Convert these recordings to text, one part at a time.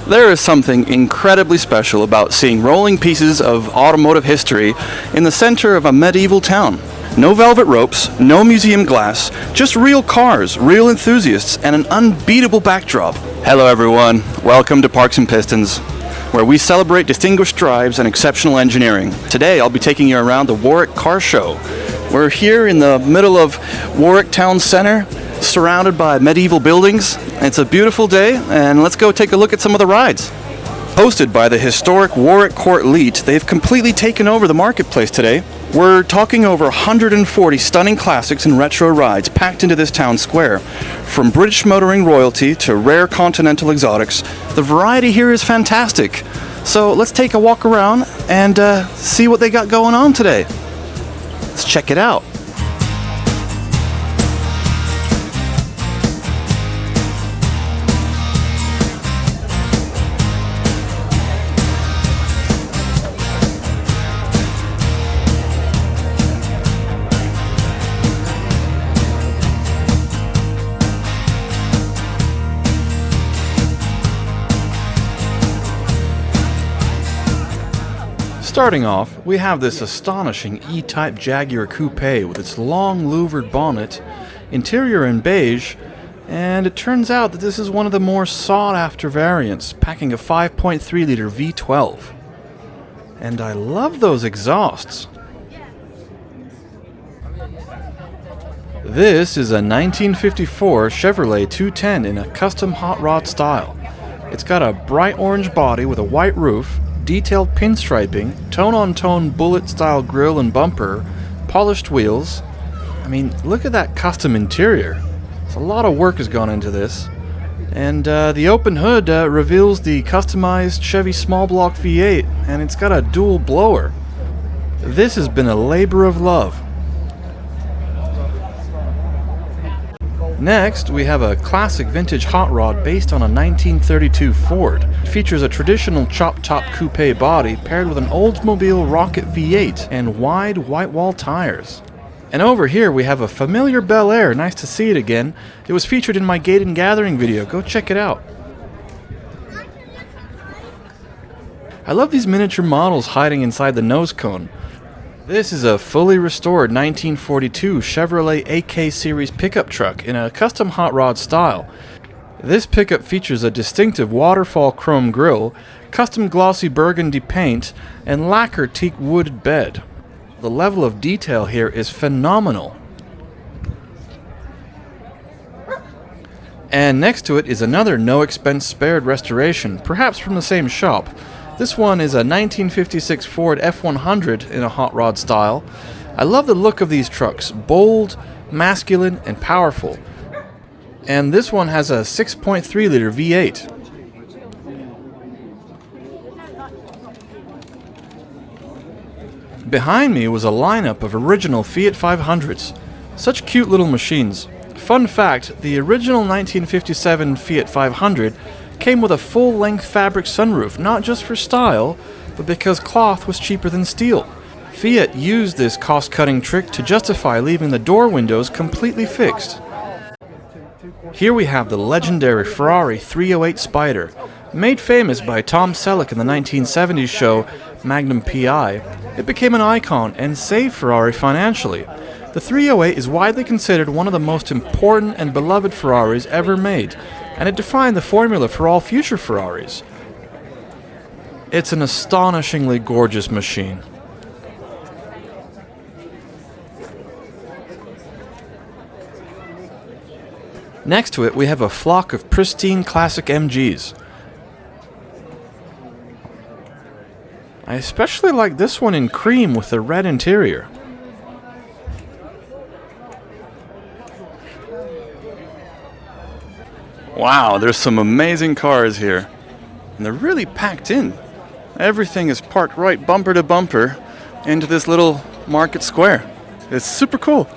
There is something incredibly special about seeing rolling pieces of automotive history in the center of a medieval town. No velvet ropes, no museum glass, just real cars, real enthusiasts, and an unbeatable backdrop. Hello everyone, welcome to Parks and Pistons, where we celebrate distinguished drives and exceptional engineering. Today I'll be taking you around the Warwick Car Show. We're here in the middle of Warwick Town Center, surrounded by medieval buildings. It's a beautiful day, and let's go take a look at some of the rides. Hosted by the historic Warwick Court Leet, they've completely taken over the marketplace today. We're talking over 140 stunning classics and retro rides packed into this town square. From British motoring royalty to rare continental exotics, the variety here is fantastic. So let's take a walk around and see what they got going on today. Let's check it out. Starting off, we have this astonishing E-Type Jaguar Coupe with its long louvered bonnet, interior in beige, and it turns out that this is one of the more sought-after variants, packing a 5.3-liter V12. And I love those exhausts. This is a 1954 Chevrolet 210 in a custom hot rod style. It's got a bright orange body with a white roof, detailed pinstriping, tone-on-tone bullet-style grille and bumper, polished wheels. I mean, look at that custom interior. A lot of work has gone into this. And the open hood reveals the customized Chevy Small Block V8, and it's got a dual blower. This has been a labor of love. Next, we have a classic vintage hot rod based on a 1932 Ford. It features a traditional chop-top coupe body paired with an Oldsmobile Rocket V8 and wide white wall tires. And over here we have a familiar Bel Air. Nice to see it again. It was featured in my Gate and Gathering video. Go check it out. I love these miniature models hiding inside the nose cone. This is a fully restored 1942 Chevrolet AK series pickup truck in a custom hot rod style. This pickup features a distinctive waterfall chrome grille, custom glossy burgundy paint, and lacquer teak wood bed. The level of detail here is phenomenal. And next to it is another no expense spared restoration, perhaps from the same shop. This one is a 1956 Ford F100 in a hot rod style. I love the look of these trucks, bold, masculine, and powerful. And this one has a 6.3-liter V8. Behind me was a lineup of original Fiat 500s. Such cute little machines. Fun fact, the original 1957 Fiat 500 came with a full-length fabric sunroof, not just for style, but because cloth was cheaper than steel. Fiat used this cost-cutting trick to justify leaving the door windows completely fixed. Here we have the legendary Ferrari 308 Spider. Made famous by Tom Selleck in the 1970s show Magnum P.I., it became an icon and saved Ferrari financially. The 308 is widely considered one of the most important and beloved Ferraris ever made, and it defined the formula for all future Ferraris. It's an astonishingly gorgeous machine. Next to it we have a flock of pristine classic MGs. I especially like this one in cream with the red interior. Wow, there's some amazing cars here. And they're really packed in. Everything is parked right bumper to bumper into this little market square. It's super cool.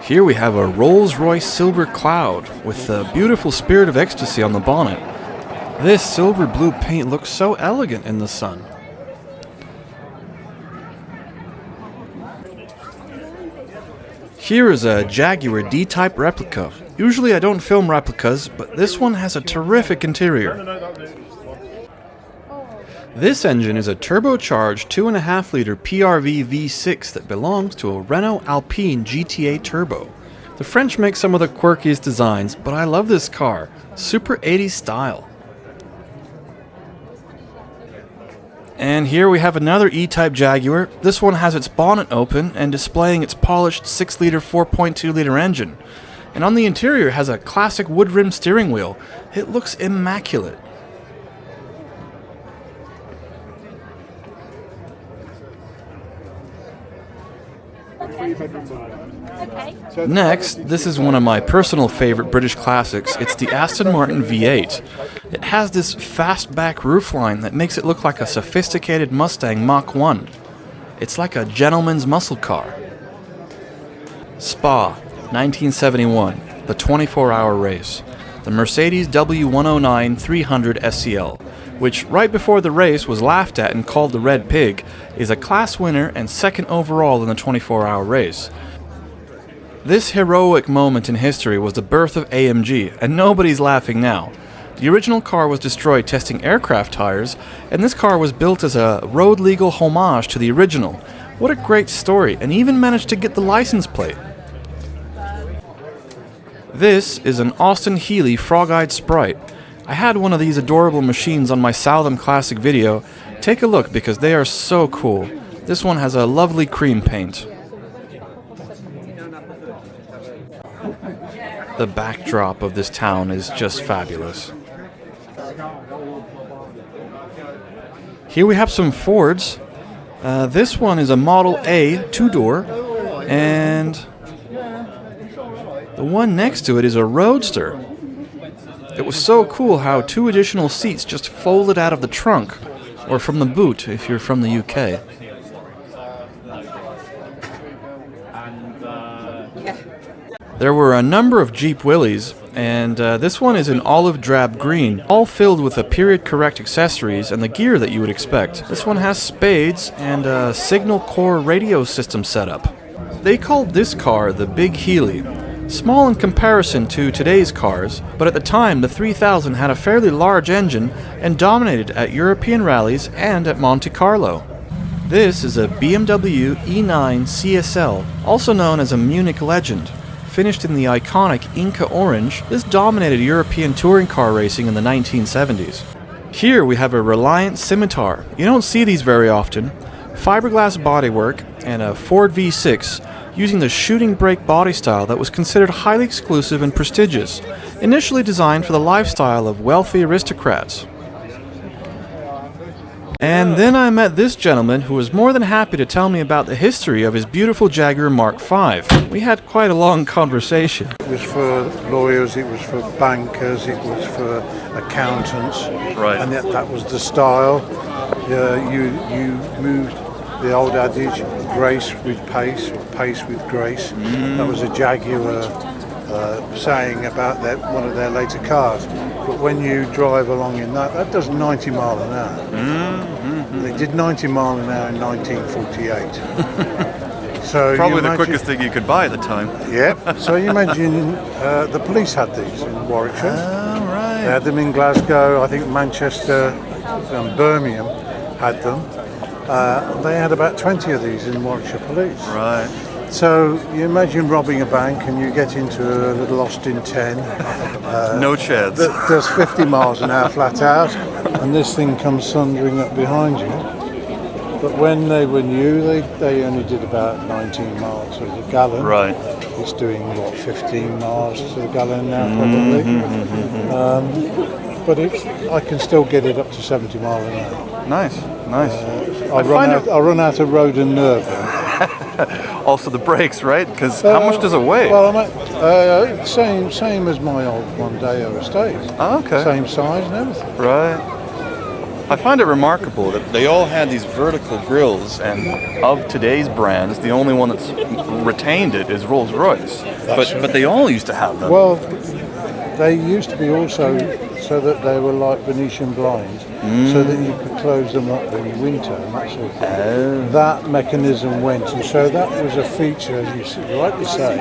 Here we have a Rolls-Royce Silver Cloud with the beautiful Spirit of Ecstasy on the bonnet. This silver blue paint looks so elegant in the sun. Here is a Jaguar D-Type replica. Usually I don't film replicas, but this one has a terrific interior. This engine is a turbocharged 2.5-liter PRV V6 that belongs to a Renault Alpine GTA Turbo. The French make some of the quirkiest designs, but I love this car. Super 80s style. And here we have another E-Type Jaguar. This one has its bonnet open and displaying its polished 6-liter 4.2-liter engine. And on the interior has a classic wood-rimmed steering wheel. It looks immaculate. Next, this is one of my personal favorite British classics. It's the Aston Martin V8. It has this fastback roofline that makes it look like a sophisticated Mustang Mach 1. It's like a gentleman's muscle car. Spa, 1971, the 24-hour race. The Mercedes W109 300 SCL, which right before the race was laughed at and called the Red Pig, is a class winner and second overall in the 24-hour race. This heroic moment in history was the birth of AMG, and nobody's laughing now. The original car was destroyed testing aircraft tires, and this car was built as a road-legal homage to the original. What a great story, and even managed to get the license plate. This is an Austin Healey frog-eyed Sprite. I had one of these adorable machines on my Southam Classic video. Take a look because they are so cool. This one has a lovely cream paint. The backdrop of this town is just fabulous. Here we have some Fords. This one is a Model A 2-door, and the one next to it is a Roadster. It was so cool how 2 additional seats just folded out of the trunk, or from the boot if you're from the UK. There were a number of Jeep Willys, and this one is in olive drab green, all filled with the period-correct accessories and the gear that you would expect. This one has spades and a signal core radio system setup. They called this car the Big Healey. Small in comparison to today's cars, but at the time the 3000 had a fairly large engine and dominated at European rallies and at Monte Carlo. This is a BMW E9 CSL, also known as a Munich Legend. Finished in the iconic Inca orange, this dominated European touring car racing in the 1970s. Here we have a Reliant Scimitar. You don't see these very often. Fiberglass bodywork and a Ford V6 using the shooting brake body style that was considered highly exclusive and prestigious, initially designed for the lifestyle of wealthy aristocrats. And then I met this gentleman who was more than happy to tell me about the history of his beautiful Jaguar Mark V. We had quite a long conversation. It was for lawyers, it was for bankers, it was for accountants, Right. And yet that was the style. You moved the old adage, grace with pace, or pace with grace. That was a Jaguar saying about one of their later cars. But when you drive along in that does 90 mile an hour. They did 90 mile an hour in 1948. So Probably the quickest thing you could buy at the time. Yeah. So you imagine the police had these in Warwickshire. Oh, right. They had them in Glasgow. I think Manchester and Birmingham had them. They had about 20 of these in Warwickshire Police. Right. So you imagine robbing a bank and you get into a little Austin 10. No chance. That does 50 miles an hour flat out, and this thing comes thundering up behind you. But when they were new, they only did about 19 miles to the gallon. Right. It's doing, 15 miles to the gallon now, probably. But I can still get it up to 70 miles an hour. Nice. I run out of road and nerve then. Also the brakes, right? Because how much does it weigh? Well, I'm at, same as my old Mondeo estate. Oh, okay. Same size and everything. Right. I find it remarkable that they all had these vertical grills, and of today's brands, the only one that's retained it is Rolls-Royce. But they all used to have them. Well, they used to be also so that they were like Venetian blinds, so that you could close them up in winter and that sort of thing. That mechanism went, and so that was a feature, as you rightly say,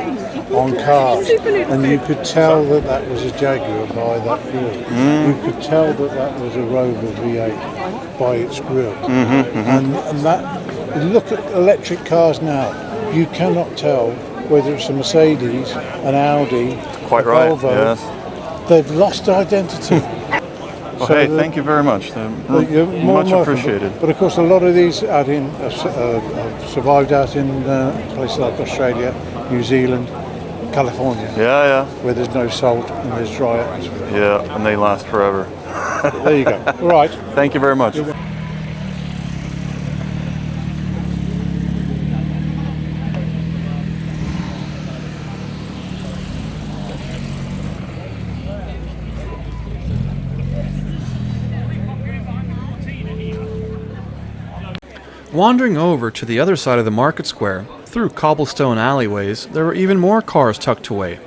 on cars. And you could tell that that was a Jaguar by that grille. You could tell that that was a Rover V8 by its grille. And that, look at electric cars now. You cannot tell whether it's a Mercedes, an Audi, Quite a right, Volvo. yes. They've lost identity. Well, hey, thank you very much. You're more Much welcome. appreciated. But of course, a lot of these out in, survived out in places like Australia, New Zealand, California, Yeah, where there's no salt and there's dry atmosphere. yeah, and they last forever. There you go. All right. Thank you very much. Wandering over to the other side of the market square, through cobblestone alleyways, there were even more cars tucked away.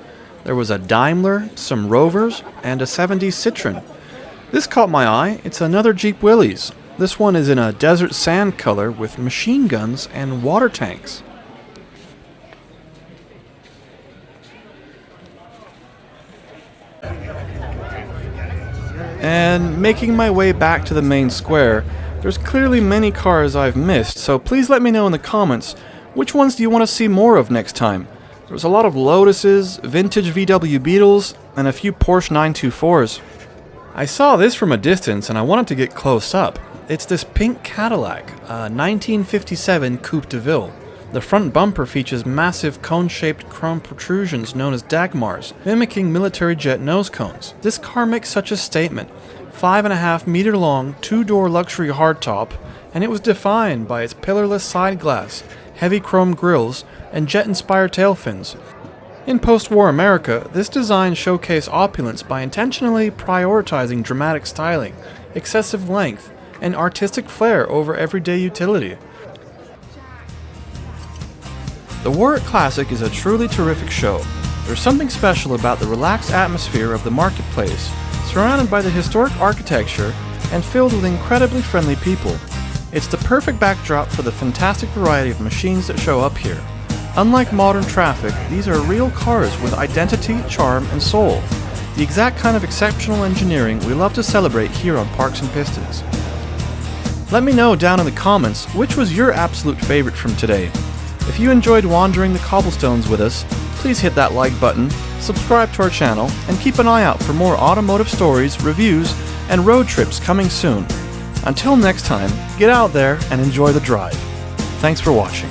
There was a Daimler, some Rovers, and a 70s Citroen. This caught my eye. It's another Jeep Willys. This one is in a desert sand color with machine guns and water tanks. And making my way back to the main square, there's clearly many cars I've missed, so please let me know in the comments which ones do you want to see more of next time. There was a lot of Lotuses, vintage VW Beetles, and a few Porsche 924s. I saw this from a distance and I wanted to get close up. It's this pink Cadillac, a 1957 Coupe de Ville. The front bumper features massive cone-shaped chrome protrusions known as Dagmars, mimicking military jet nose cones. This car makes such a statement. 5.5 meter long, 2-door luxury hardtop, and it was defined by its pillarless side glass, heavy chrome grilles, and jet-inspired tail fins. In post-war America, this design showcased opulence by intentionally prioritizing dramatic styling, excessive length, and artistic flair over everyday utility. The Warwick Classic is a truly terrific show. There's something special about the relaxed atmosphere of the marketplace, surrounded by the historic architecture and filled with incredibly friendly people. It's the perfect backdrop for the fantastic variety of machines that show up here. Unlike modern traffic, these are real cars with identity, charm, and soul. The exact kind of exceptional engineering we love to celebrate here on Parks and Pistons. Let me know down in the comments which was your absolute favorite from today. If you enjoyed wandering the cobblestones with us, please hit that like button, subscribe to our channel, and keep an eye out for more automotive stories, reviews, and road trips coming soon. Until next time, get out there and enjoy the drive. Thanks for watching.